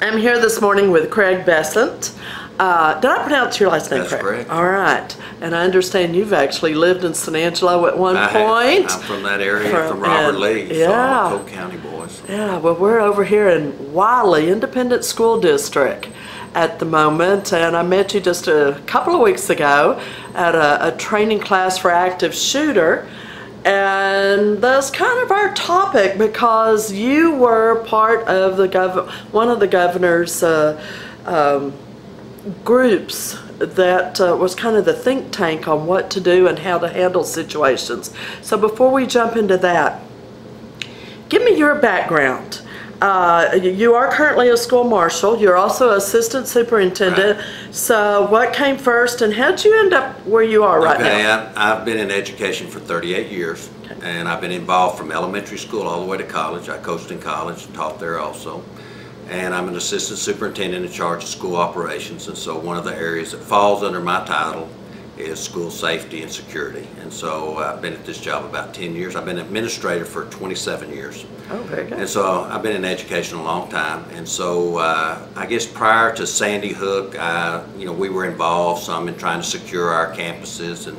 I'm here this morning with Craig Bessent. Did I pronounce your last name That's correct? correct. All right. And I understand you've actually lived in San Angelo at one point. I'm from that area, from Robert Lee, so I'm a Coke County boys. Yeah, well, we're over here in Wiley Independent School District at the moment, and I met you just a couple of weeks ago at a training class for active shooter. And that's kind of our topic because you were part of the one of the governor's groups that was kind of the think tank on what to do and how to handle situations. So before we jump into that, give me your background. You are currently a school marshal. You're also assistant superintendent. Right. So what came first and how'd you end up where you are right now? I've been in education for 38 years, and I've been involved from elementary school all the way to college. I coached in college, taught there also. And I'm an assistant superintendent in charge of school operations, and so one of the areas that falls under my title is school safety and security. And so I've been at this job about 10 years. I've been administrator for 27 years. Oh, very good. And so I've been in education a long time. And so I guess prior to Sandy Hook, we were involved some in trying to secure our campuses. And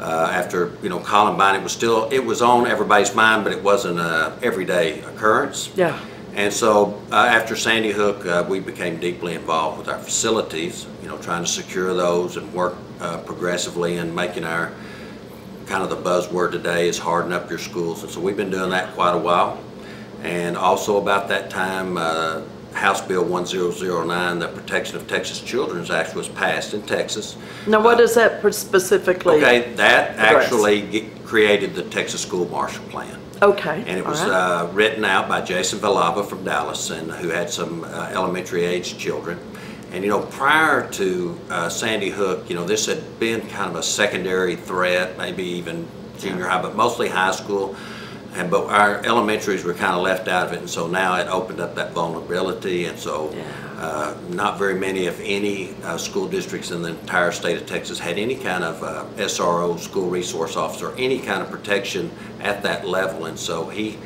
after, Columbine, it was on everybody's mind, but it wasn't an everyday occurrence. Yeah. And so after Sandy Hook, we became deeply involved with our facilities, trying to secure those and work progressively and making our, kind of the buzzword today is harden up your schools. And so we've been doing that quite a while. And also about that time, House Bill 1009, the Protection of Texas Children's Act, was passed in Texas. Now what is that specifically? Okay, that actually created the Texas School Marshal Plan. Okay. And it was written out by Jason Villalba from Dallas, and who had some elementary age children. And prior to Sandy Hook, this had been kind of a secondary threat, maybe even junior high, but mostly high school. But our elementaries were kind of left out of it, and so now it opened up that vulnerability. And so not very many, if any, school districts in the entire state of Texas had any kind of SRO, school resource officer, any kind of protection at that level. And so he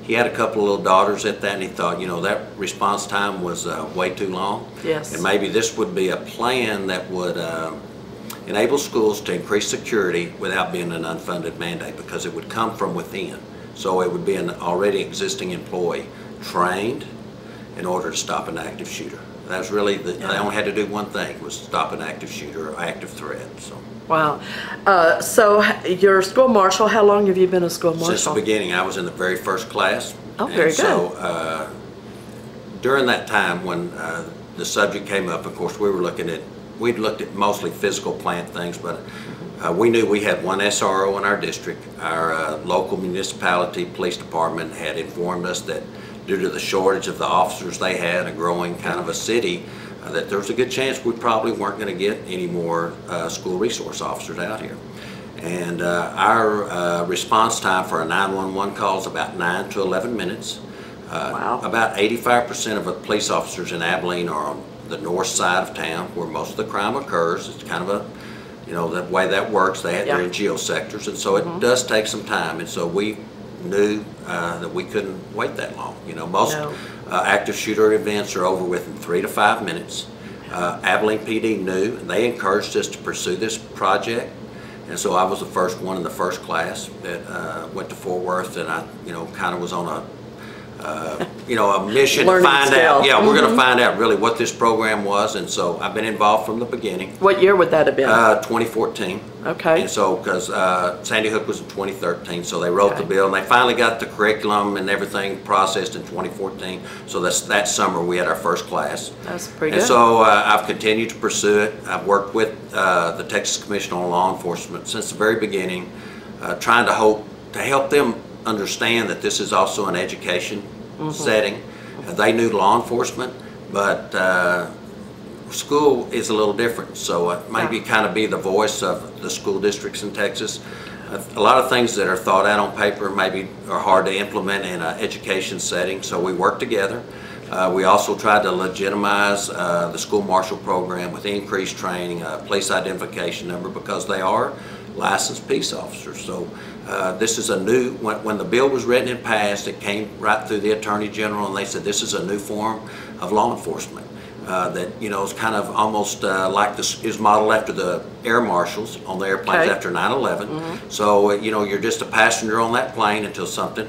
had a couple of little daughters at that, and he thought, that response time was way too long. Yes. And maybe this would be a plan that would enable schools to increase security without being an unfunded mandate, because it would come from within. So it would be an already existing employee trained in order to stop an active shooter. That was really, they only had to do one thing, was stop an active shooter or active threat. So. Wow. So you're a school marshal. How long have you been a school marshal? Since the beginning. I was in the very first class. Oh, very good. So during that time when the subject came up, of course, we'd looked at mostly physical plant things, but we knew we had one SRO in our district. Our local municipality police department had informed us that due to the shortage of the officers they had, a growing kind of a city, that there was a good chance we probably weren't going to get any more school resource officers out here. And our response time for a 911 call is about 9 to 11 minutes. Wow. About 85% of the police officers in Abilene are on the north side of town, where most of the crime occurs. It's kind of a the way that works, they're in geosectors, and so it does take some time. And so we knew that we couldn't wait that long. Most active shooter events are over within 3 to 5 minutes. Abilene PD knew, and they encouraged us to pursue this project. And so I was the first one in the first class that went to Fort Worth, and I, kind of was on a mission to find out. Yeah, we're going to find out really what this program was, and so I've been involved from the beginning. What year would that have been? 2014. Okay. And so, because Sandy Hook was in 2013, so they wrote the bill, and they finally got the curriculum and everything processed in 2014. So that summer we had our first class. That's pretty good. And so I've continued to pursue it. I've worked with the Texas Commission on Law Enforcement since the very beginning, trying to help them understand that this is also an education setting. They knew law enforcement, but school is a little different. So maybe kind of be the voice of the school districts in Texas. A lot of things that are thought out on paper maybe are hard to implement in an education setting, so we work together. We also tried to legitimize the school marshal program with increased training, police identification number, because they are licensed peace officers. So this is a new, when the bill was written and passed, it came right through the Attorney General, and they said this is a new form of law enforcement that, you know, is kind of almost like this is modeled after the air marshals on the airplanes after 9/11. So, you know, you're just a passenger on that plane until something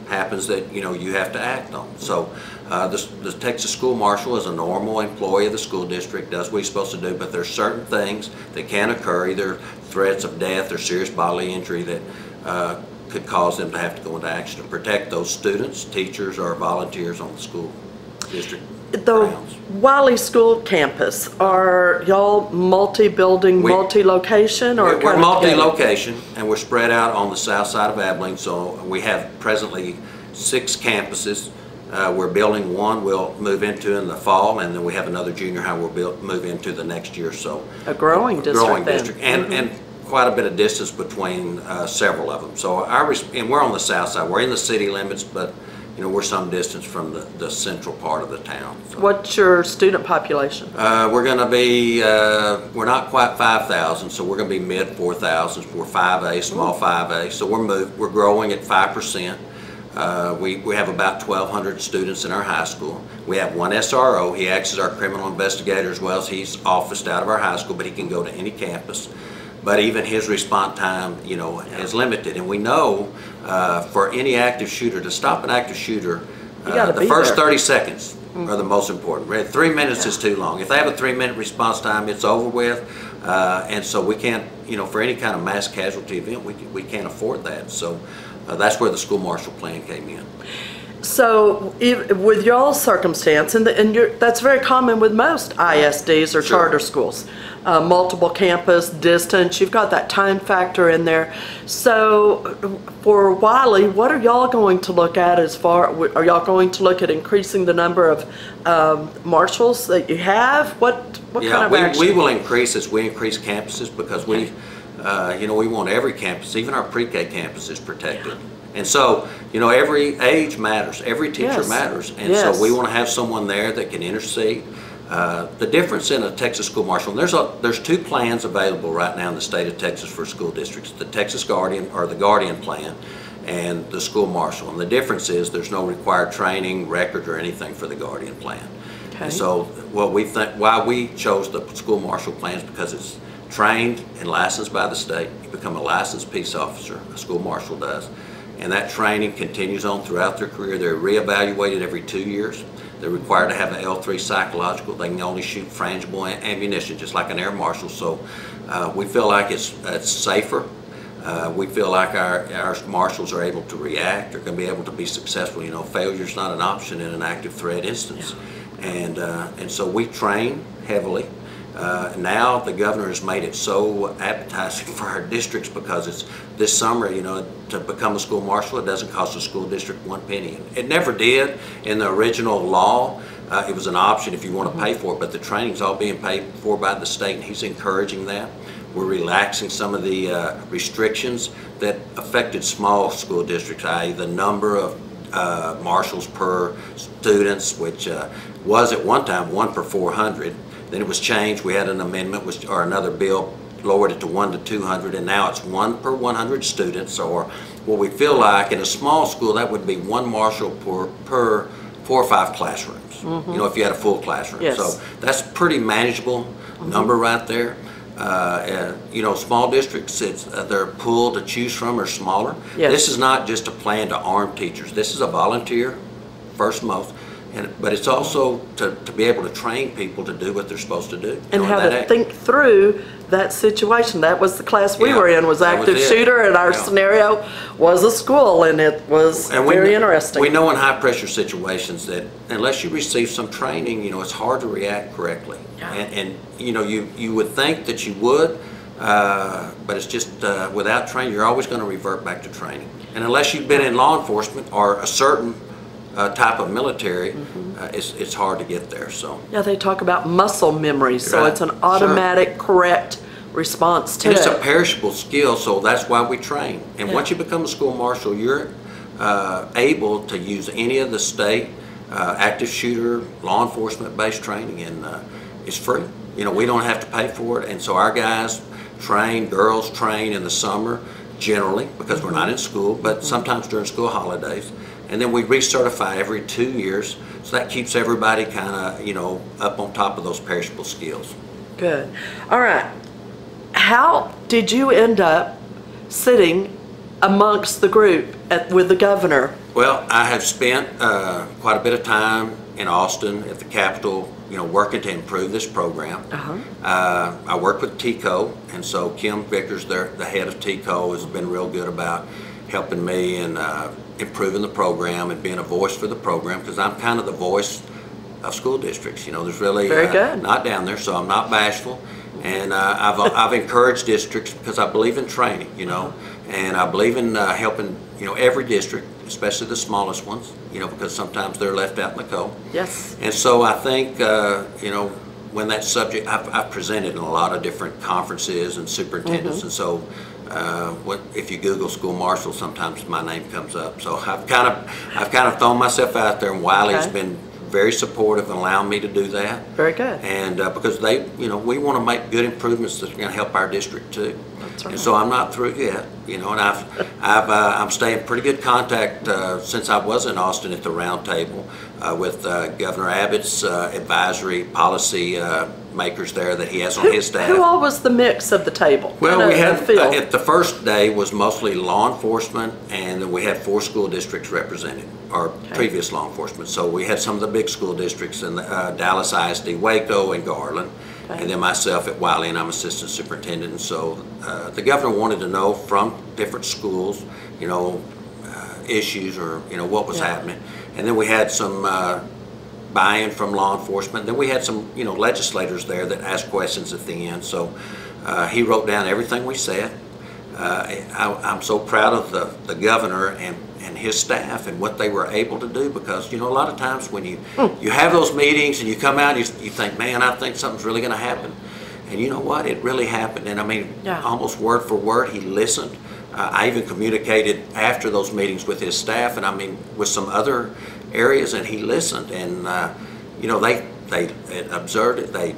happens that, you know, you have to act on. So the Texas school marshal is a normal employee of the school district, does what he's supposed to do, but there's certain things that can occur, either threats of death or serious bodily injury, that could cause them to have to go into action to protect those students, teachers, or volunteers on the school district grounds. The Wiley School campus, are y'all multi-building, multi-location, or we're multi-location, and we're spread out on the south side of Abilene. So we have presently 6 campuses. We're building one we'll move into in the fall, and then we have another junior high we'll move into the next year. So a growing district. And quite a bit of distance between several of them. So and we're on the south side. We're in the city limits, but you know, we're some distance from the central part of the town. So. What's your student population? We're going to be, we're not quite 5,000, so we're going to be mid 4,000s. We're 5A, small 5A, so we're growing at 5%. We have about 1,200 students in our high school. We have one SRO. He acts as our criminal investigator as well, as he's officed out of our high school, but he can go to any campus. But even his response time, you know, is limited. And we know for any active shooter, to stop an active shooter, the first 30 seconds are the most important. 3 minutes is too long. If they have a 3-minute response time, it's over with. And so we can't, you know, for any kind of mass casualty event, we can't afford that. So that's where the school marshal plan came in. So with y'all's circumstance, and that's very common with most ISDs or charter schools, multiple campus, distance, you've got that time factor in there. So for Wiley, what are y'all going to look at are y'all going to look at increasing the number of marshals that you have? What kind of action? We will increase as we increase campuses, because we, you know, we want every campus, even our pre-K campus, is protected. And so, you know, every age matters, every teacher matters, and so we want to have someone there that can intercede. The difference in a Texas school marshal, there's 2 plans available right now in the state of Texas for school districts: the Texas Guardian, or the Guardian plan, and the school marshal. And the difference is there's no required training, record, or anything for the Guardian plan. And so why we chose the school marshal plan is because it's trained and licensed by the state. You become a licensed peace officer, a school marshal does. And that training continues on throughout their career. They're reevaluated every 2 years. They're required to have an L3 psychological. They can only shoot frangible ammunition, just like an air marshal. So we feel like it's safer. We feel like our marshals are able to react. They're going to be able to be successful. You know, failure's not an option in an active threat instance. And so we train heavily. Now the governor has made it so appetizing for our districts, because it's this summer, you know, to become a school marshal, it doesn't cost a school district 1 penny. It never did in the original law. It was an option if you want to pay for it, but the training's all being paid for by the state, and he's encouraging that. We're relaxing some of the restrictions that affected small school districts, i.e. the number of marshals per students, which was at one time 1 per 400. Then it was changed. We had an amendment, or another bill lowered it to 1 to 200, and now it's 1 per 100 students, or what we feel like in a small school, that would be 1 marshal per 4 or 5 classrooms. You know, if you had a full classroom. So that's pretty manageable number right there. You know, small districts, their pool to choose from are smaller. This is not just a plan to arm teachers. This is a volunteer, first most. But it's also to be able to train people to do what they're supposed to do. And how to think through that situation. That was the class we were in, was active shooter, and our scenario was a school, and it was very interesting. We know in high pressure situations that unless you receive some training, you know, it's hard to react correctly. And you know, you would think that you would, but it's just without training, you're always going to revert back to training. And unless you've been in law enforcement or a certain type of military, it's hard to get there. So they talk about muscle memory, so it's an automatic correct response to it. It's a perishable skill, so that's why we train. And once you become a school marshal, you're able to use any of the state active shooter law enforcement based training, and it's free. You know, we don't have to pay for it, and so our guys train, girls train in the summer generally because we're not in school, but sometimes during school holidays. And then we recertify every 2 years, so that keeps everybody kind of, you know, up on top of those perishable skills. Good. All right. How did you end up sitting amongst the group with the governor? Well, I have spent quite a bit of time in Austin at the Capitol, you know, working to improve this program. I work with TCO, and so Kim Vickers, the head of TCO, has been real good about helping me and improving the program and being a voice for the program, because I'm kind of the voice of school districts. You know, there's really not down there, so I'm not bashful. And I've encouraged districts because I believe in training, you know, and I believe in helping, you know, every district, especially the smallest ones, you know, because sometimes they're left out in the cold. Yes. And so I think, you know, when that subject, I've presented in a lot of different conferences and superintendents, and so if you Google school marshal, sometimes my name comes up. So I've kind of thrown myself out there, and Wiley's been very supportive and allowing me to do that. Very good. And because they, you know, we want to make good improvements that are going to help our district too. That's right. And so I'm not through yet, you know, and I'm staying in pretty good contact since I was in Austin at the round table with Governor Abbott's advisory policy makers there that he has on his staff. Who all was the mix of the table? Well, we had, at the first day was mostly law enforcement, and then we had 4 school districts represented, or previous law enforcement. So we had some of the big school districts in Dallas ISD, Waco, and Garland, and then myself at Wiley, and I'm assistant superintendent. And so the governor wanted to know from different schools, you know, issues or, you know, what was happening. And then we had some buy-in from law enforcement. Then we had some, you know, legislators there that asked questions at the end. So he wrote down everything we said. I'm so proud of the governor and his staff and what they were able to do, because, you know, a lot of times when you have those meetings and you come out, you think, man, I think something's really going to happen. And you know what? It really happened. And I mean, almost word for word, he listened. I even communicated after those meetings with his staff, and I mean, with some other areas, and he listened. And you know, they observed it, they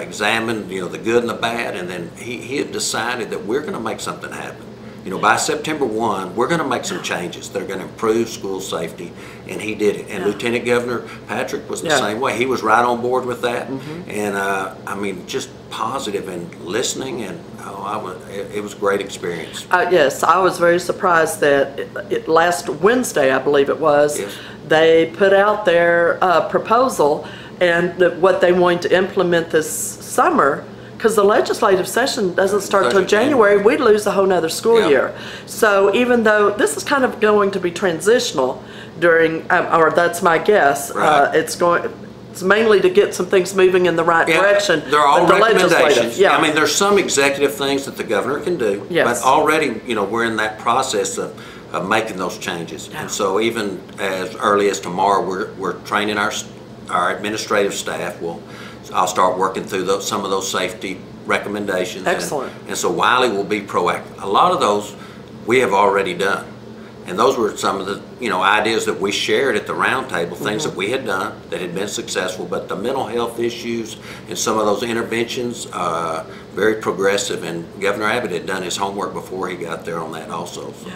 examined, you know, the good and the bad, and then he had decided that we're going to make something happen. You know, by September 1, we're going to make some changes that are going to improve school safety, and he did it. And Lieutenant Governor Patrick was the same way. He was right on board with that, and I mean, just positive and listening, and it was a great experience. Yes, I was very surprised that last Wednesday, I believe it was, they put out their proposal and what they want to implement this summer, because the legislative session doesn't start until January. We'd lose a whole nother school year. So even though this is kind of going to be transitional during, or that's my guess, it's mainly to get some things moving in the right direction. They're all recommendations. I mean, there's some executive things that the governor can do, but already, you know, we're in that process of making those changes. And so even as early as tomorrow, we're training our administrative staff. I'll start working through some of those safety recommendations. Excellent. And so Wiley will be proactive. A lot of those we have already done. And those were some of the, you know, ideas that we shared at the roundtable, things that we had done that had been successful. But the mental health issues and some of those interventions, very progressive. And Governor Abbott had done his homework before he got there on that also. So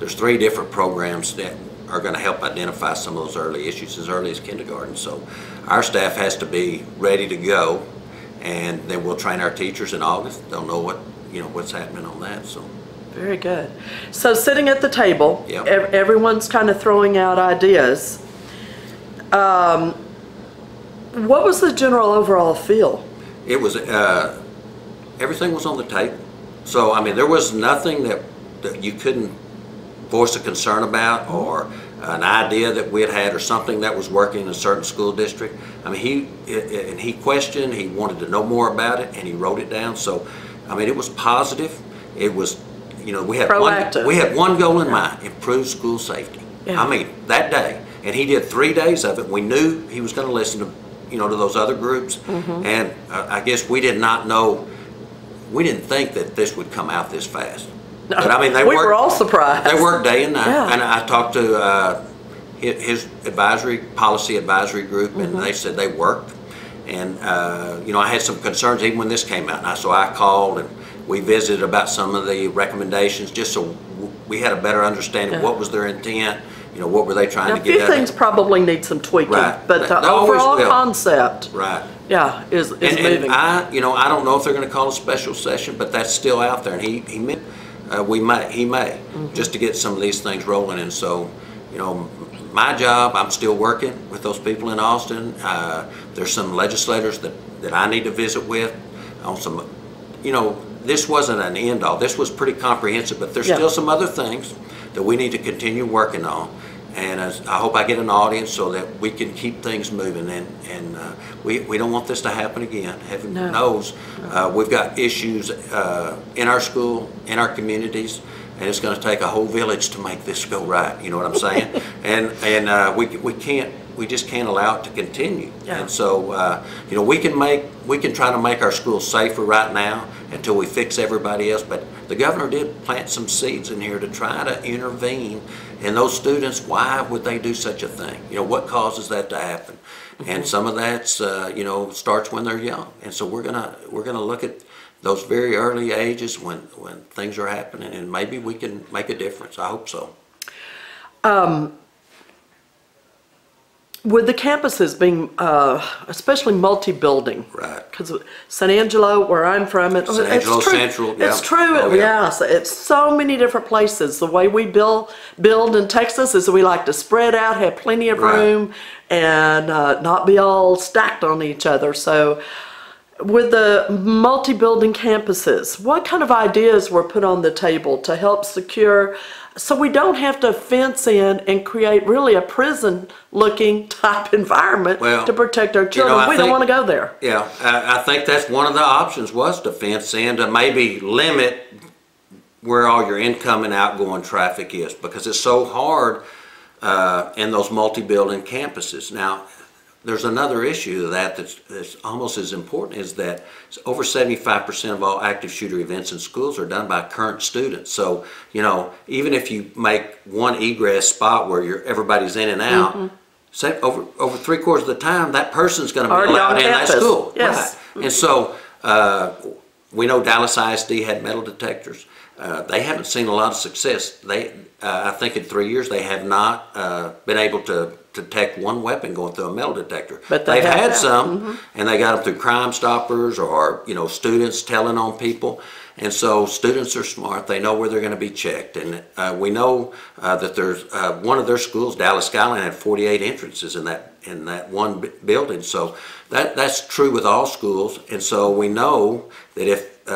there's 3 different programs that are going to help identify some of those early issues as early as kindergarten. So our staff has to be ready to go, and then we'll train our teachers in August. They'll know what's happening on that. So very good. So sitting at the table, everyone's kind of throwing out ideas. What was the general overall feel? It was everything was on the table. So I mean, there was nothing that you couldn't voice a concern about, or an idea that we had or something that was working in a certain school district. I mean, he questioned, he wanted to know more about it, and he wrote it down. So, I mean, it was positive. It was, you know, we had one goal in mind: improve school safety. I mean, that day, and he did 3 days of it. We knew he was going to listen to, you know, to those other groups, and I guess we did not know. We didn't think that this would come out this fast. No, but I mean, we were all surprised. They worked day and night, and I talked to his policy advisory group, and they said they worked. And you know, I had some concerns even when this came out, and so I called and We visited about some of the recommendations, just so we had a better understanding of what was their intent, you know, what were they trying Now, to a get few at. things probably need some tweaking, Right. but the They always overall will. concept, Right. yeah, is moving. And I don't know if they're going to call a special session, but that's still out there, and he may, he may, just to get some of these things rolling. And so, you know, my job, I'm still working with those people in Austin. There's some legislators that I need to visit with on some, you know, this wasn't an end all. This was pretty comprehensive, but there's still some other things that we need to continue working on. And I hope I get an audience so that we can keep things moving. And we don't want this to happen again. Heaven knows we've got issues in our school, in our communities, and it's going to take a whole village to make this go right. You know what I'm saying? and we just can't allow it to continue. Yeah. And so you know, we can try to make our schools safer right now until we fix everybody else. But the governor did plant some seeds in here to try to intervene. And those students, why would they do such a thing? You know, what causes that to happen? And some of that's you know, starts when they're young. And so we're gonna look at those very early ages when things are happening, and maybe we can make a difference. I hope so. With the campuses being especially multi-building, Right. because San Angelo, where I'm from, San Angelo Central, yeah. It's true. Oh, yeah. Yes, it's so many different places. The way we build in Texas is we like to spread out, have plenty of room, and not be all stacked on each other. So, with the multi-building campuses, what kind of ideas were put on the table to help secure, so we don't have to fence in and create really a prison-looking type environment to protect our children? You know, we don't want to go there. Yeah, I think that's one of the options, was to fence in, to maybe limit where all your income and outgoing traffic is, because it's so hard in those multi-building campuses. Now, there's another issue to that that's almost as important, is that over 75% of all active shooter events in schools are done by current students. So, you know, even if you make one egress spot where everybody's in and out, say over 3/4 of the time, that person's going to be allowed in that school. Yes. Right. And so we know Dallas ISD had metal detectors. They haven't seen a lot of success. I think in 3 years they have not been able to detect one weapon going through a metal detector. But they've had some, and they got them through Crime Stoppers, or, you know, students telling on people. And so students are smart. They know where they're going to be checked. And we know that there's one of their schools, Dallas Skyline, had 48 entrances in that one building. So that's true with all schools. And so we know that if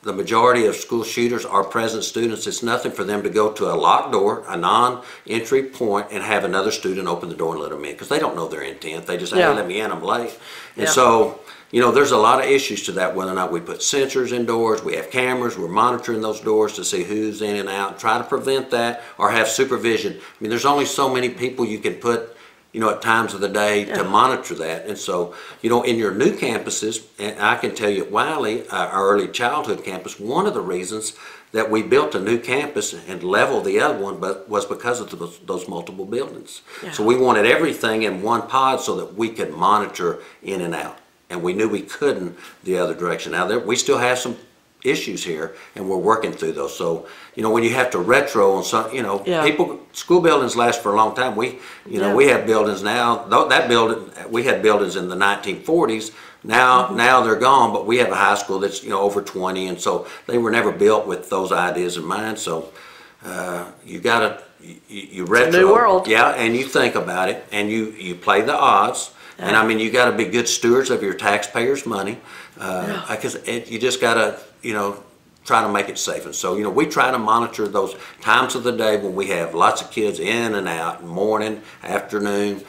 the majority of school shooters are present students, it's nothing for them to go to a locked door, a non-entry point, and have another student open the door and let them in, because they don't know their intent. They just say, hey, let me in, I'm late. And so, you know, there's a lot of issues to that, whether or not we put sensors indoors, we have cameras, we're monitoring those doors to see who's in and out, and try to prevent that, or have supervision. I mean, there's only so many people you can put, you know, at times of the day to monitor that. And so, you know, in your new campuses, and I can tell you at Wiley, our early childhood campus, one of the reasons that we built a new campus and leveled the other one was because of those multiple buildings. So we wanted everything in one pod so that we could monitor in and out. And we knew we couldn't the other direction. Now, we still have some issues here, and we're working through those. So, you know, when you have to retro on some, you know, school buildings last for a long time. We have buildings now. We had buildings in the 1940s. Now they're gone, but we have a high school that's, you know, over 20, and so they were never built with those ideas in mind. So you gotta you retro, it's a new world. and you think about it, and you play the odds. And I mean, you got to be good stewards of your taxpayers' money, because you just got to, you know, try to make it safe. And so, you know, we try to monitor those times of the day when we have lots of kids in and out, morning, afternoon.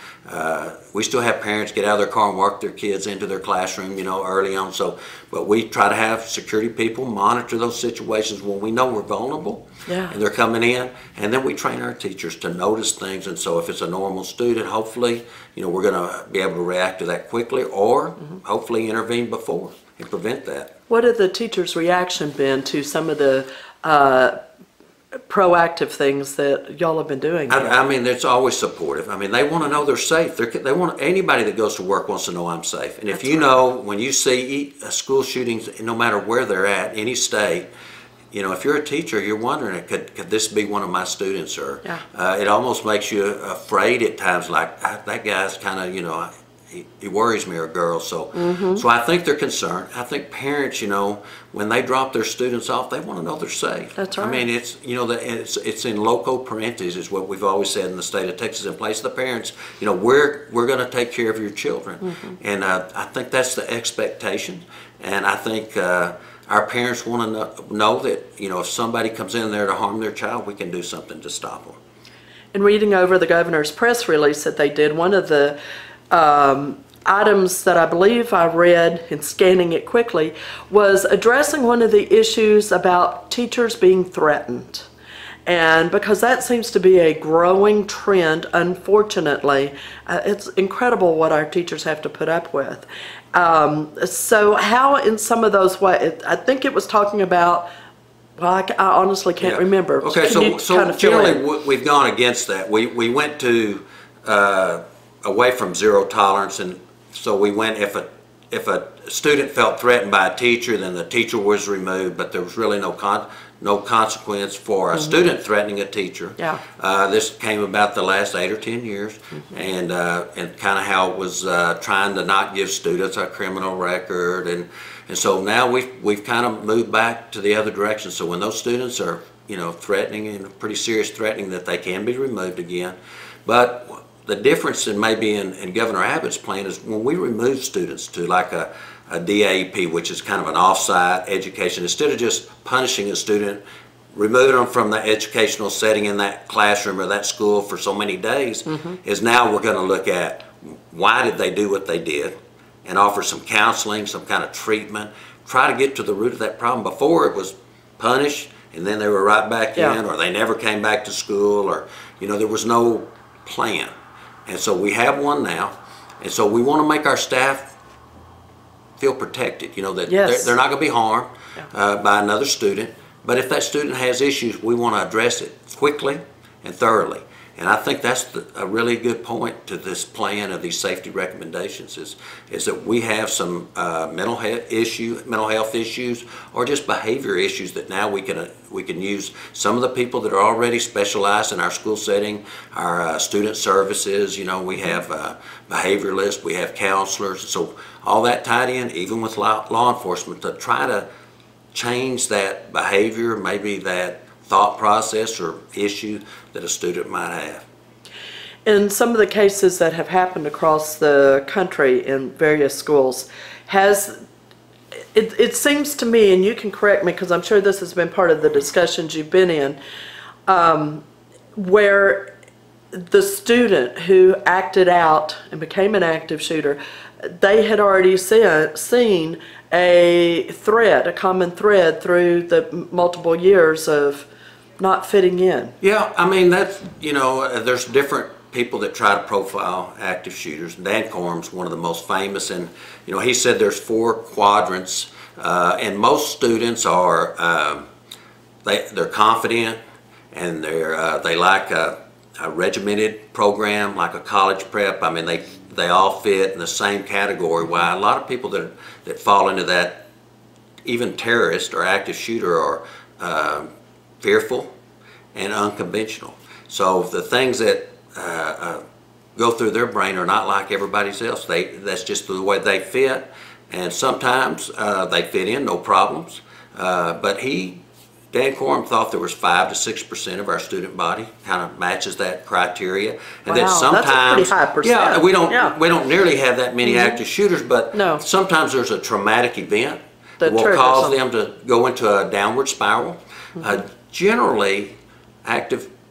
We still have parents get out of their car and walk their kids into their classroom, you know, early on. So, but we try to have security people monitor those situations when we know we're vulnerable and they're coming in. And then we train our teachers to notice things. And so if it's a normal student, hopefully, you know, we're going to be able to react to that quickly, or hopefully intervene before and prevent that. What have the teachers' reaction been to some of the proactive things that y'all have been doing? I mean, it's always supportive. I mean, they want to know they're safe. They want anybody that goes to work wants to know I'm safe. And if That's you right. know, when you see school shootings, no matter where they're at, any state, you know, if you're a teacher, you're wondering, could this be one of my students? Or Yeah. it almost makes you afraid at times, like that guy's kind of, you know, he worries me, or girl. So, so I think they're concerned. I think parents, you know, when they drop their students off, they want to know they're safe. That's right. I mean, it's, you know, it's in loco parentis is what we've always said in the state of Texas. In place of the parents, you know, we're going to take care of your children, and I think that's the expectation. And I think our parents want to know that, you know, if somebody comes in there to harm their child, we can do something to stop them. In reading over the governor's press release that they did, one of the items that I believe I read in scanning it quickly was addressing one of the issues about teachers being threatened. And because that seems to be a growing trend, unfortunately, it's incredible what our teachers have to put up with. So how in some of those ways, I think it was talking about, well, I honestly can't remember. Okay, so kind of generally we've gone against that. We went to away from zero tolerance, and so we went, if a student felt threatened by a teacher, then the teacher was removed, but there was really no consequence for a student threatening a teacher. Yeah. This came about the last 8 or 10 years, and kind of how it was trying to not give students a criminal record, and so now we've kind of moved back to the other direction. So when those students are, you know, threatening, and pretty serious threatening, that they can be removed again. But the difference in maybe in Governor Abbott's plan is when we remove students to like a DAEP, which is kind of an off-site education, instead of just punishing a student, removing them from the educational setting in that classroom or that school for so many days, is now we're going to look at why did they do what they did, and offer some counseling, some kind of treatment, try to get to the root of that problem. Before it was punish and then they were right back in, or they never came back to school, or, you know, there was no plan. And so we have one now, and so we want to make our staff feel protected, you know, that they're not going to be harmed by another student. But if that student has issues, we want to address it quickly and thoroughly. And I think that's a really good point to this plan of these safety recommendations is that we have some mental health issues, or just behavior issues that now we can use some of the people that are already specialized in our school setting, our student services. You know, we have behavioralists, we have counselors, so all that tied in, even with law enforcement, to try to change that behavior, maybe that thought process or issue that a student might have. In some of the cases that have happened across the country in various schools, it seems to me, and you can correct me because I'm sure this has been part of the discussions you've been in, where the student who acted out and became an active shooter, they had already seen a thread, a common thread through the multiple years of not fitting in. Yeah, I mean, that's, you know, there's different people that try to profile active shooters. Dan Corm's one of the most famous, and, you know, he said there's 4 quadrants, and most students are, they're confident, and they like a regimented program, like a college prep. I mean, they all fit in the same category. While a lot of people that fall into that, even terrorist or active shooter, are fearful and unconventional. So the things that go through their brain are not like everybody's else. That's just the way they fit, and sometimes they fit in, no problems. But Dan Corm thought there was 5 to 6% of our student body kind of matches that criteria, and then sometimes that's a pretty high percent. we don't nearly have that many active shooters, but sometimes there's a traumatic event that will cause them to go into a downward spiral. Generally,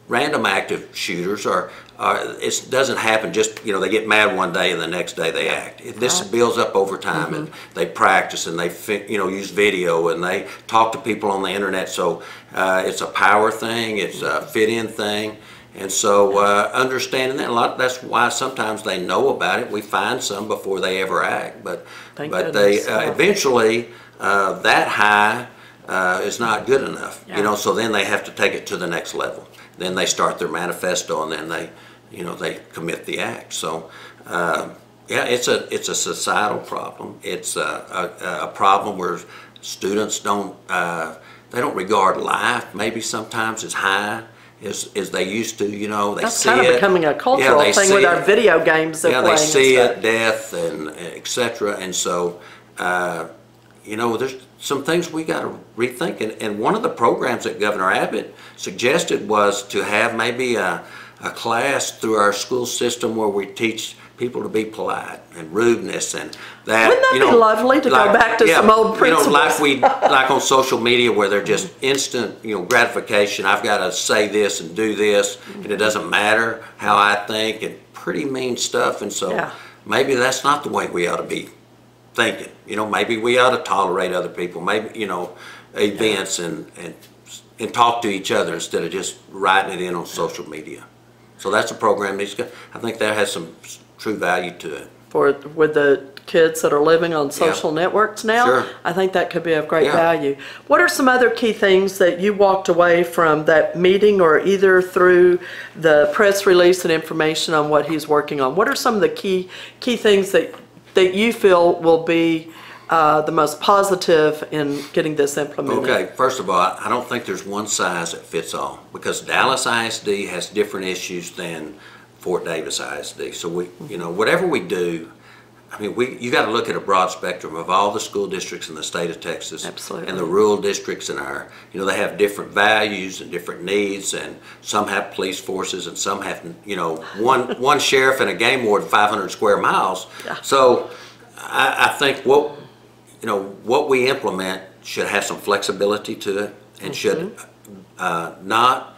random active shooters it doesn't happen just, you know, they get mad one day and the next day they act. This builds up over time, and they practice, and they use video, and they talk to people on the internet. So it's a power thing, it's a fit-in thing, and so understanding that that's why sometimes they know about it. We find some before they ever act, but they eventually that high is not good enough. Yeah. You know, so then they have to take it to the next level. Then they start their manifesto, and then they commit the act. So yeah, it's a societal problem. It's a problem where students don't regard life maybe sometimes as high as they used to. You know, they That's see kind of it. becoming a cultural thing with our video games. Yeah, they see it, death, and etc. And so, you know, there's some things we got to rethink. And one of the programs that Governor Abbott suggested was to have maybe a class through our school system where we teach people to be polite and rudeness and that. Wouldn't that be lovely to go back to some old principles? You know, like on social media where they're just instant, you know, gratification. I've got to say this and do this, and it doesn't matter how I think, and pretty mean stuff. And so maybe that's not the way we ought to be thinking. You know, maybe we ought to tolerate other people. Maybe, you know, events and talk to each other instead of just writing it in on social media. So that's a program that's good. I think that has some true value to it. With the kids that are living on social networks now, sure. I think that could be of great value. What are some other key things that you walked away from that meeting, or either through the press release and information on what he's working on? What are some of the key things that you feel will be the most positive in getting this implemented? Okay, first of all, I don't think there's one size that fits all, because Dallas ISD has different issues than Fort Davis ISD. So we, you know, whatever we do, I mean, you got to look at a broad spectrum of all the school districts in the state of Texas. Absolutely. And the rural districts in our, you know, they have different values and different needs, and some have police forces and some have, you know, one sheriff and a game warden 500 square miles. Yeah. So I think what we implement should have some flexibility to it, and should not,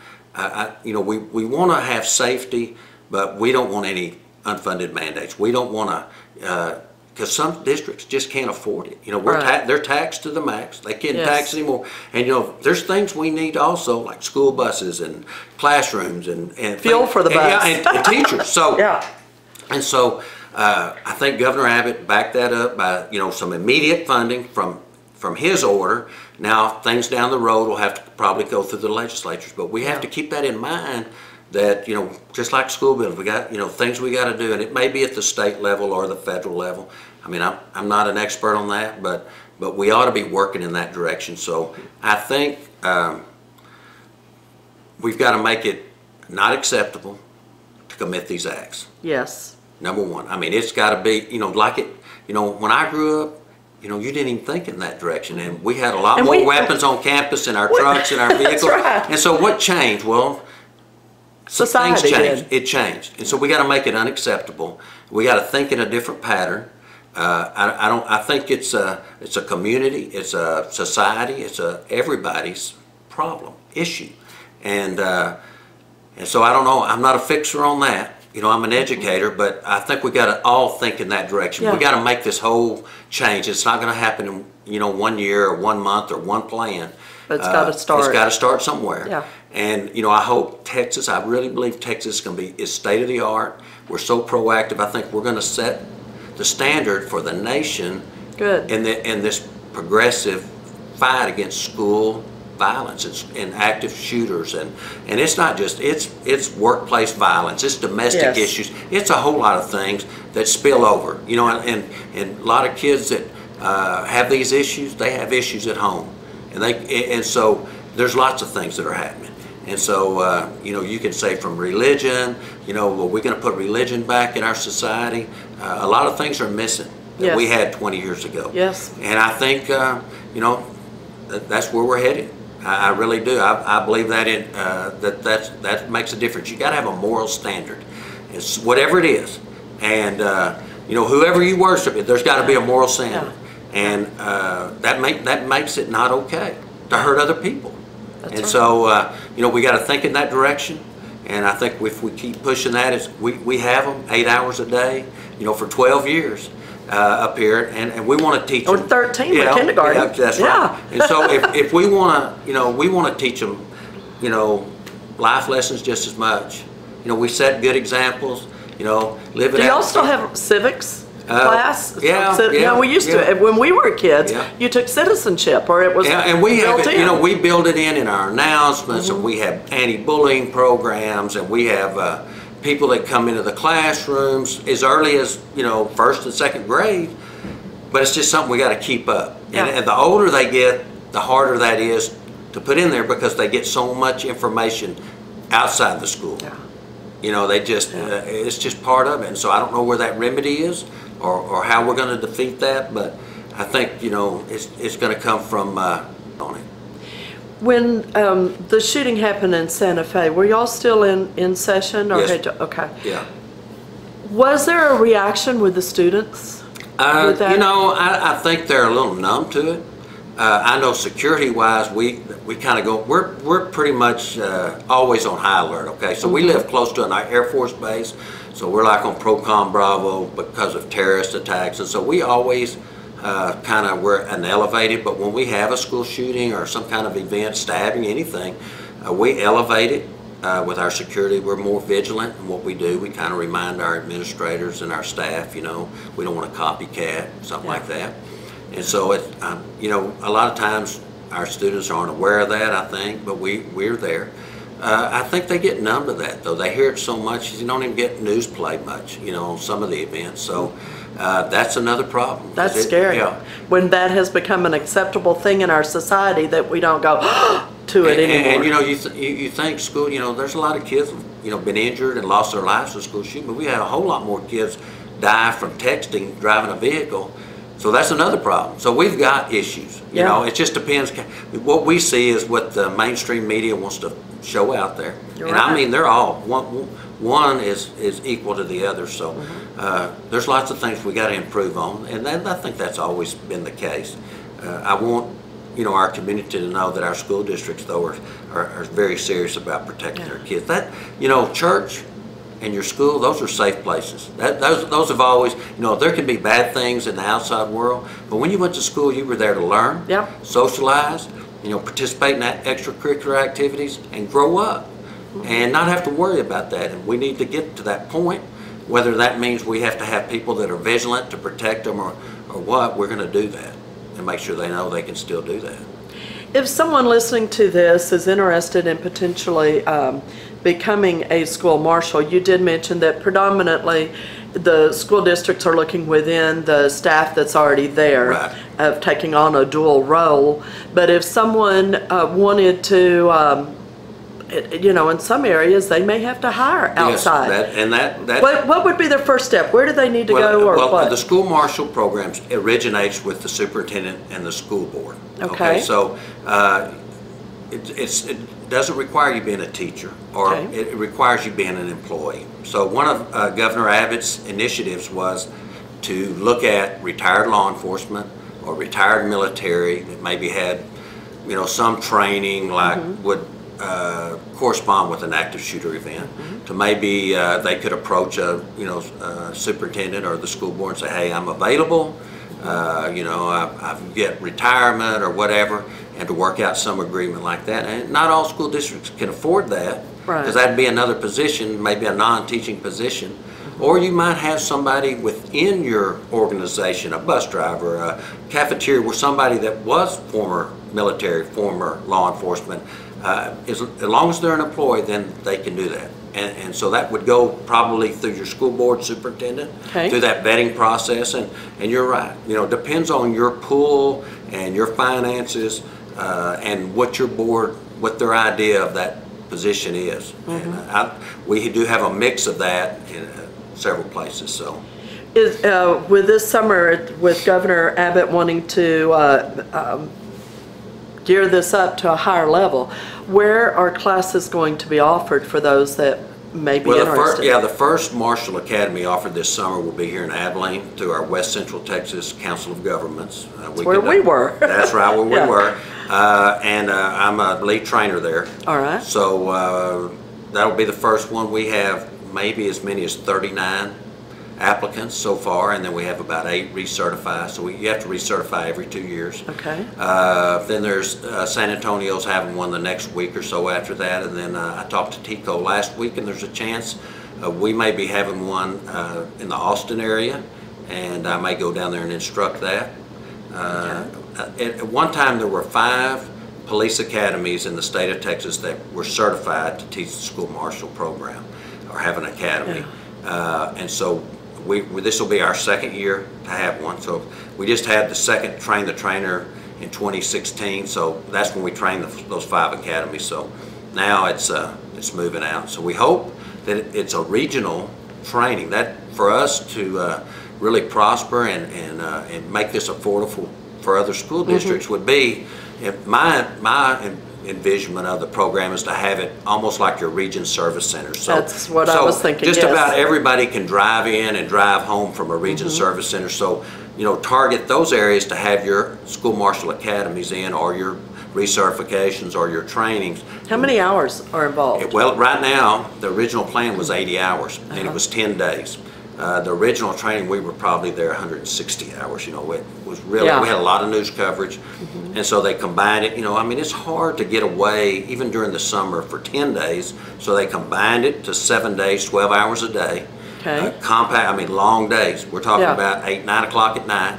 you know, we want to have safety, but we don't want any unfunded mandates. We don't want to, because some districts just can't afford it. You know, they're taxed to the max. They can't tax anymore. And you know, there's things we need also, like school buses and classrooms and fuel for the bus, and teachers. So and so I think Governor Abbott backed that up by, you know, some immediate funding from his order. Now things down the road will have to probably go through the legislatures, but we have to keep that in mind. That, you know, just like school bills, we got, you know, things we got to do, and it may be at the state level or the federal level. I mean, I'm not an expert on that, but we ought to be working in that direction. So I think we've got to make it not acceptable to commit these acts. Yes. Number one. I mean, it's got to be, you know, like it, you know, when I grew up, you know, you didn't even think in that direction, and we had a lot more weapons on campus in our trucks and our vehicles. That's right. And so what changed? Well, society things changed. did. It changed, and so we got to make it unacceptable. We got to think in a different pattern. I think it's a community, it's a society, it's everybody's problem, issue, and so I don't know. I'm not a fixer on that. You know, I'm an educator, but I think we got to all think in that direction. We got to make this whole change. It's not going to happen in, you know, 1 year or 1 month or one plan. But it's got to start. It's got to start somewhere. Yeah. And, you know, I hope Texas, I really believe Texas is state of the art. We're so proactive. I think we're going to set the standard for the nation. Good. In this progressive fight against school violence and active shooters. And it's not just, it's workplace violence, it's domestic issues. It's a whole lot of things that spill over. You know, and a lot of kids that have these issues, they have issues at home. And so there's lots of things that are happening. And so, you know, you can say from religion, you know, well, we're going to put religion back in our society. A lot of things are missing that we had 20 years ago. Yes. And I think, you know, that's where we're headed. I really do. I believe that that makes a difference. You got to have a moral standard. It's whatever it is. And, you know, whoever you worship, there's got to be a moral standard. And that makes it not okay to hurt other people. So, you know, we got to think in that direction. And I think if we keep pushing that, we have them 8 hours a day, you know, for 12 years up here, and we want to teach them. Or 13 with kindergarten. Yeah, that's right. And so if we want to, you know, we want to teach them, you know, life lessons just as much. You know, we set good examples, you know, live it out. Do y'all still have civics? class? Yeah, So, yeah, we used yeah. to, when we were kids, Yeah. you took citizenship, or it was Yeah, and we have built it, in. we build it in our announcements, and we have anti-bullying programs, and we have people that come into the classrooms as early as, first and second grade, but it's just something we got to keep up. Yeah. And the older they get, the harder that is to put in there because they get so much information outside the school. Yeah. They just, it's just part of it. And so I don't know where that remedy is or how we're going to defeat that, but I think, it's going to come from on it. When the shooting happened in Santa Fe, were y'all still in session? Or Yes. Okay. Yeah. Was there a reaction with the students? With that? I think they're a little numb to it. I know security-wise, we kind of go. We're pretty much always on high alert. Okay, so we live close to an Air Force base, so we're like on Procom Bravo because of terrorist attacks, and so we always we're an elevated. But when we have a school shooting or some kind of event, stabbing, anything, we elevate it. With our security, we're more vigilant in what we do. We kind of remind our administrators and our staff, we don't want to copycat, something like that. And so, a lot of times our students aren't aware of that, I think, but we're there. I think they get numb to that, though. They hear it so much, you don't even get news play much, on some of the events. So that's another problem. That's scary. Yeah. When that has become an acceptable thing in our society that we don't go to it anymore. And you think school, there's a lot of kids, been injured and lost their lives in school shooting, but we had a whole lot more kids die from texting, driving a vehicle. So that's another problem. So we've got issues. It just depends. What we see is what the mainstream media wants to show out there. You're and right. I mean, they're all, one is equal to the other. So there's lots of things we got to improve on. And I think that's always been the case. I want, our community to know that our school districts, though, are very serious about protecting their kids. That, church and your school, those are safe places. Those have always, there can be bad things in the outside world, but when you went to school, you were there to learn, socialize, participate in extracurricular activities, and grow up, and not have to worry about that. And we need to get to that point, whether that means we have to have people that are vigilant to protect them or what, we're going to do that and make sure they know they can still do that. If someone listening to this is interested in potentially becoming a school marshal, you did mention that predominantly the school districts are looking within the staff that's already there, Right. of taking on a dual role. But if someone wanted to, in some areas they may have to hire outside. Yes, What would be their first step? Where do they need to go, or what? The school marshal programs originates with the superintendent and the school board. Okay. So it doesn't require you being a teacher, or it requires you being an employee. So one of Governor Abbott's initiatives was to look at retired law enforcement or retired military that maybe had, some training like would correspond with an active shooter event. To maybe they could approach a superintendent or the school board and say, hey, I'm available. I get retirement or whatever, and to work out some agreement like that. And not all school districts can afford that, because that'd be another position, maybe a non-teaching position. Or you might have somebody within your organization, a bus driver, a cafeteria, where somebody that was former military, former law enforcement, as long as they're an employee, then they can do that. And so that would go probably through your school board superintendent, through that vetting process. And you're right, depends on your pool and your finances and what your board, what their idea of that position is. And we do have a mix of that in several places. So, with this summer, with Governor Abbott wanting to gear this up to a higher level, where are classes going to be offered for those that may be interested? The first Marshall Academy offered this summer will be here in Abilene through our West Central Texas Council of Governments. Where we were. That's right, where we were. And I'm a lead trainer there. All right. So that'll be the first one. We have maybe as many as 39 applicants so far, and then we have about 8 recertified. So you have to recertify every 2 years. Okay. Then there's San Antonio's having one the next week or so after that, and then I talked to Tico last week, and there's a chance we may be having one in the Austin area, and I may go down there and instruct that. At one time there were 5 police academies in the state of Texas that were certified to teach the school marshal program or have an academy. And so this will be our 2nd year to have one. So we just had the second Train the Trainer in 2016, so that's when we trained those 5 academies. So now it's moving out. So we hope that it's a regional training. That for us to really prosper and make this affordable for other school districts would be, my envisionment of the program is to have it almost like your region service center. So that's what I was thinking. Just yes. about everybody can drive in and drive home from a region service center. So target those areas to have your school marshal academies in, or your recertifications or your trainings. How many hours are involved? Well, right now the original plan was 80 hours, and it was 10 days. The original training, we were probably there 160 hours. It was really, we had a lot of news coverage, and so they combined it. I mean, it's hard to get away even during the summer for 10 days, so they combined it to 7 days, 12 hours a day. Okay. Compact, I mean, long days. We're talking about 8, 9 o'clock at night,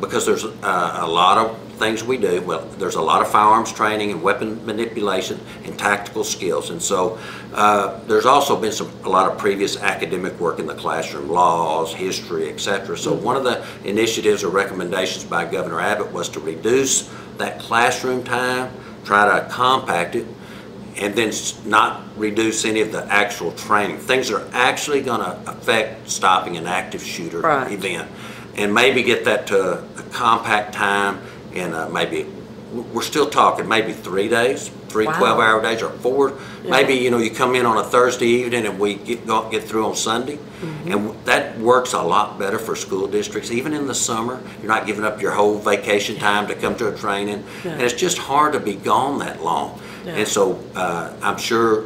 because there's a lot of things we do. Well, there's a lot of firearms training and weapon manipulation and tactical skills, and so there's also been a lot of previous academic work in the classroom, laws, history, etc. So one of the initiatives or recommendations by Governor Abbott was to reduce that classroom time, try to compact it, and then not reduce any of the actual training, things that are actually going to affect stopping an active shooter event, and maybe get that to a compact time. And maybe we're still talking maybe 3 days, 3 12-hour days, or 4. Maybe you come in on a Thursday evening and we get through on Sunday, and that works a lot better for school districts. Even in the summer, you're not giving up your whole vacation time to come to a training, and it's just hard to be gone that long. And so I'm sure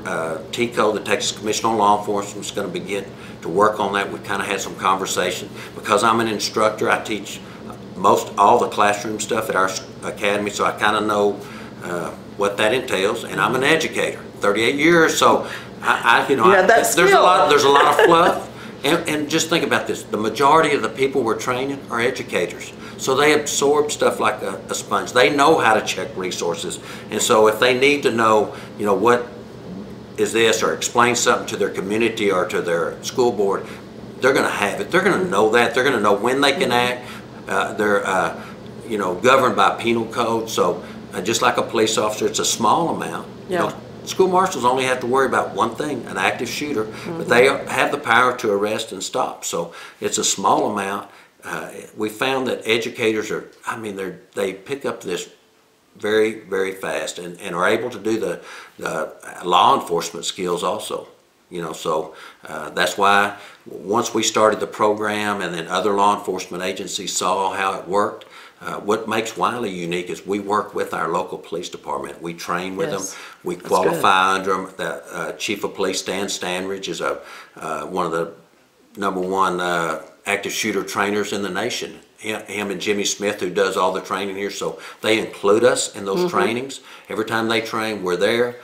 TCO, the Texas Commission on Law Enforcement, is going to begin to work on that. We've kind of had some conversation. Because I'm an instructor, I teach all the classroom stuff at our academy, so I kind of know what that entails. And I'm an educator, 38 years, so there's a lot of fluff. And just think about this: the majority of the people we're training are educators, so they absorb stuff like a sponge. They know how to check resources, and so if they need to know, what is this, or explain something to their community or to their school board, they're going to have it. They're going to know that. They're going to know when they can act. They're governed by penal code, so just like a police officer, it's a small amount. School marshals only have to worry about one thing, an active shooter, but they have the power to arrest and stop. So it's a small amount. We found that educators they pick up this very, very fast, and are able to do the law enforcement skills also. So that's why once we started the program, and then other law enforcement agencies saw how it worked, what makes Wiley unique is we work with our local police department. We train with them. We qualify under them. The Chief of Police, Stan Stanridge, is one of the #1 active shooter trainers in the nation. Him and Jimmy Smith, who does all the training here, so they include us in those trainings. Every time they train, we're there.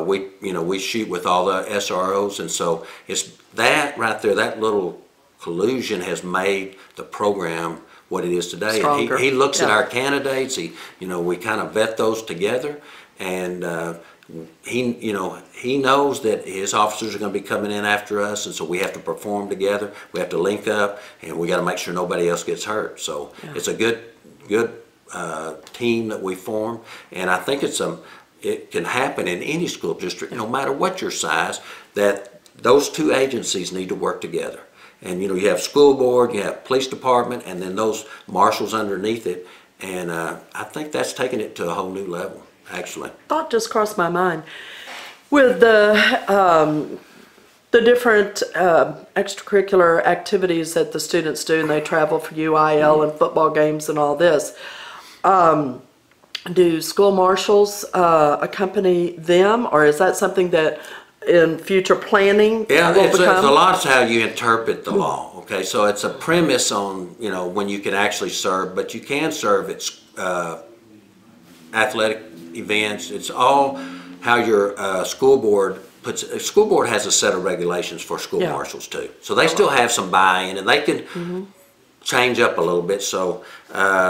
We shoot with all the SROs, and so it's that right there. That little collusion has made the program what it is today. Stronger. And he looks at our candidates. We kind of vet those together, and he knows that his officers are going to be coming in after us, and so we have to perform together. We have to link up, and we got to make sure nobody else gets hurt. So it's a good team that we form, and I think it can happen in any school district, no matter what your size, that those two agencies need to work together. And you have school board, you have police department, and then those marshals underneath it. And I think that's taking it to a whole new level, actually. Thought just crossed my mind. With the different extracurricular activities that the students do, and they travel for UIL and football games and all this, do school marshals accompany them, or is that something that in future planning will become? A lot of how you interpret the law. Okay, so it's a premise on when you can actually serve, but you can serve at athletic events. It's all how your school board puts. School board has a set of regulations for school marshals too, so they still have some buy-in, and they can. change up a little bit. So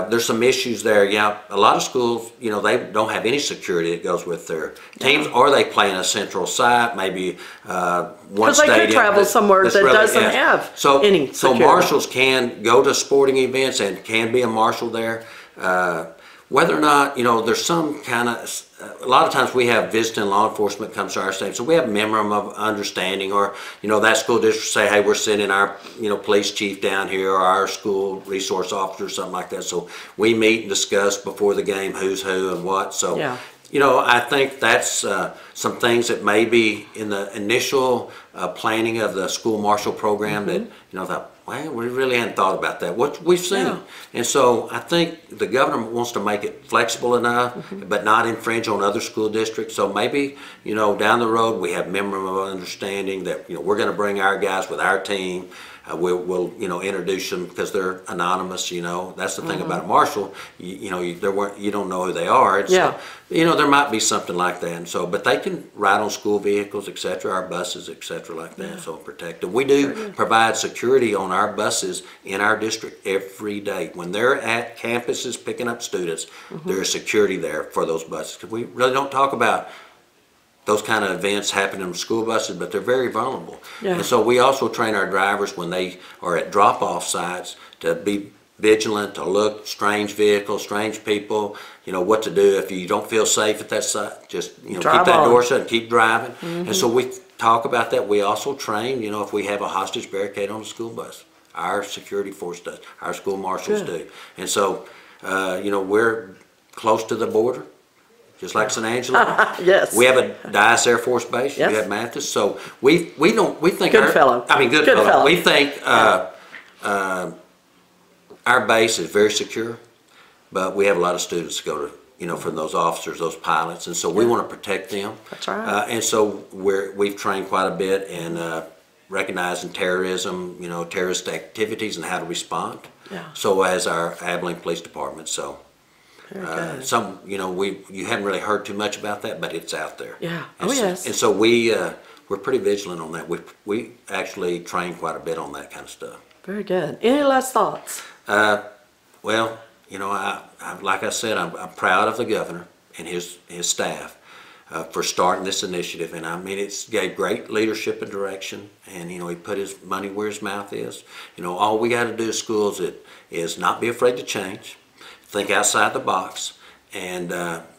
there's some issues there. Yeah, a lot of schools, you know, they don't have any security that goes with their teams, or they play in a central site, maybe one Because they stadium. could travel somewhere that really, doesn't have any security. So marshals can go to sporting events and can be a marshal there. Whether or not, you know, there's some kind of, a lot of times we have visiting law enforcement comes to our state, so we have a memorandum of understanding, or, you know, that school district say, hey, we're sending our, you know, police chief down here, or our school resource officer, or something like that. So we meet and discuss before the game who's who and what. So, yeah. you know, I think that's some things that maybe in the initial planning of the school marshal program that, you know, that, well, we really hadn't thought about that, what we've seen. Yeah. And so I think the governor wants to make it flexible enough, but not infringe on other school districts. So maybe, you know, down the road we have memorandum of understanding that, you know, we're going to bring our guys with our team. We'll you know, introduce them because they're anonymous. You know, that's the thing about a marshal. You know, you don't know who they are. And Yeah. so, you know, there might be something like that. And so, but they can ride on school vehicles, etc., our buses, etc., like that. So protect them. We do provide security on our buses in our district every day. When they're at campuses picking up students, there is security there for those buses. Because we really don't talk about those kind of events happen in school buses, but they're very vulnerable. Yeah. And so we also train our drivers when they are at drop-off sites to be vigilant, to look strange vehicles, strange people, you know, what to do if you don't feel safe at that site. Just, you know, Drive keep that on. door shut and keep driving. And so we talk about that. We also train, you know, if we have a hostage barricade on the school bus. Our security force does, our school marshals do. And so, you know, we're close to the border. Just like St. Angelo. Yes. We have a Dice Air Force Base. Yes. You have Mathis. So we think Goodfellow. Goodfellow. We think our base is very secure, but we have a lot of students go to, you know, from those officers, those pilots, and so we want to protect them. That's right. And so we've trained quite a bit in recognizing terrorism, you know, terrorist activities and how to respond. Yeah. So as our Abilene Police Department. So. Very good. Some, you know, you haven't really heard too much about that, but it's out there. Yeah. And Oh, so, yes. And so we're pretty vigilant on that. We actually train quite a bit on that kind of stuff. Very good. Any last thoughts? Well, you know, I like I said, I'm proud of the governor and his staff for starting this initiative. And I mean, it's gave great leadership and direction. And, you know, he put his money where his mouth is. You know, all we got to do as schools is not be afraid to change. Think outside the box, and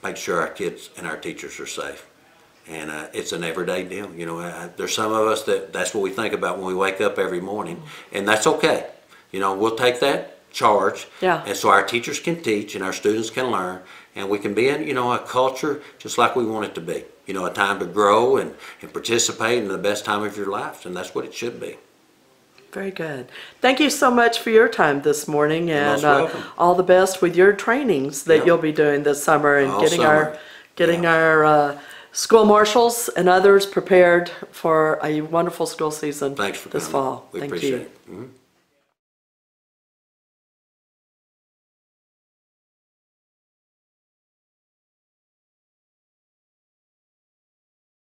make sure our kids and our teachers are safe. And it's an everyday deal. You know, there's some of us that's what we think about when we wake up every morning, and that's okay. You know, we'll take that charge, and so our teachers can teach and our students can learn, and we can be in, you know, a culture just like we want it to be. You know, a time to grow and participate in the best time of your life, and that's what it should be. Very good. Thank you so much for your time this morning, and all the best with your trainings that you'll be doing this summer, and All getting our school marshals and others prepared for a wonderful school season Thanks for this coming. fall. We Thank appreciate you. it.